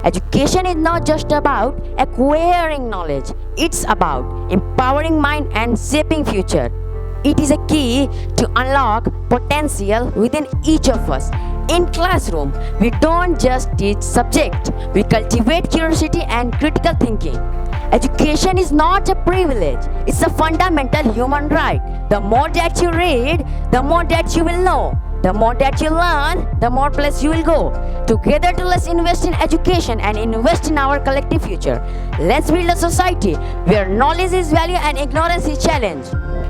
Education is not just about acquiring knowledge, it's about empowering mind and shaping future. It is a key to unlock potential within each of us. In classroom, we don't just teach subject, we cultivate curiosity and critical thinking. Education is not a privilege, it's a fundamental human right. The more that you read, the more that you will know. The more that you learn, the more place you will go. Together, let's invest in education and invest in our collective future. Let's build a society where knowledge is value and ignorance is challenge.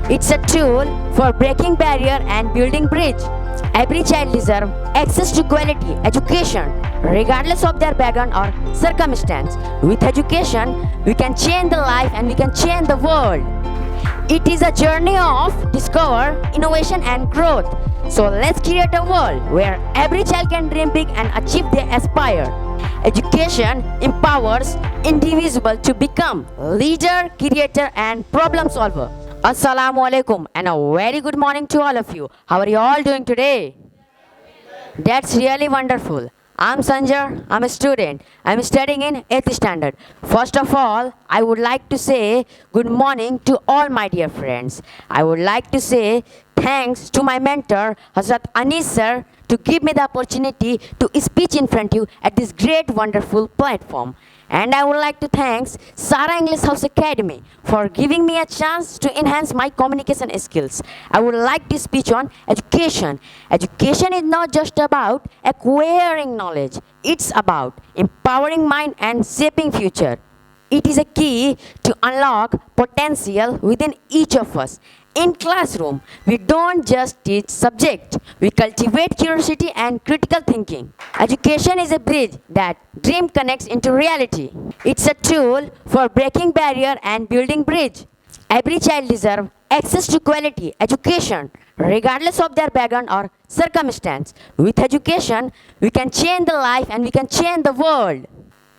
It's a tool for breaking barrier and building bridge. Every child deserves access to quality education, regardless of their background or circumstance. With education, we can change the life and we can change the world. It is a journey of discover, innovation and growth. So let's create a world where every child can dream big and achieve their aspire. Education empowers individual to become leader, creator and problem solver. Assalamu alaikum and a very good morning to all of you. How are you all doing today? That's really wonderful. I'm Sanjay, I'm a student. I'm studying in 8th standard. First of all, I would like to say good morning to all my dear friends. I would like to say thanks to my mentor, Hasrat sir, to give me the opportunity to speak in front of you at this great, wonderful platform. And I would like to thank Sara English House Academy for giving me a chance to enhance my communication skills. I would like to speak on education. Education is not just about acquiring knowledge. It's about empowering mind and shaping future. It is a key to unlock potential within each of us. In classroom, we don't just teach subject, we cultivate curiosity and critical thinking. Education is a bridge that dream connects into reality. It's a tool for breaking barrier and building bridge. Every child deserves access to quality education, regardless of their background or circumstance. With education, we can change the life and we can change the world.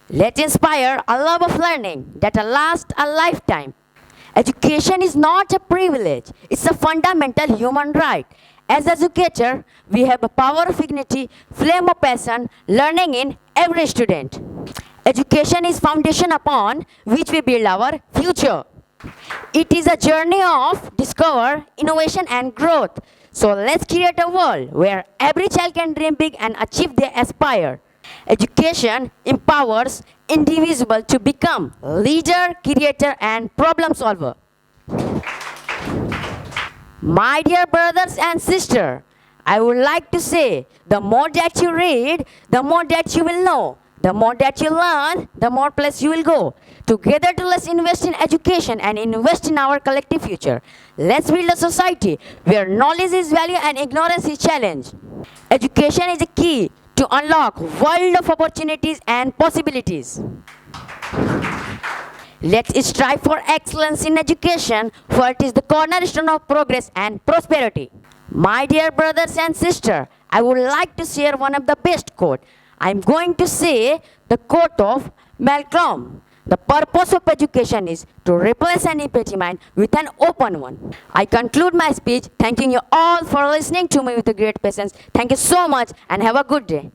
Let's inspire a love of learning that lasts a lifetime. Education is not a privilege, it's a fundamental human right. As educator, we have a power of dignity, flame of passion, learning in every student. Education is foundation upon which we build our future. It is a journey of discover, innovation and growth. So let's create a world where every child can dream big and achieve their aspire. Education empowers individual to become leader, creator and problem solver. My dear brothers and sisters, I would like to say the more that you read, the more that you will know. The more that you learn, the more place you will go. Together, let's invest in education and invest in our collective future. Let's build a society where knowledge is value and ignorance is challenge. Education is a key to unlock world of opportunities and possibilities. Let's strive for excellence in education, for it is the cornerstone of progress and prosperity. My dear brothers and sisters, I would like to share one of the best quote. I'm going to say the quote of Malcolm. The purpose of education is to replace an empty mind with an open one. I conclude my speech thanking you all for listening to me with a great patience. Thank you so much and have a good day.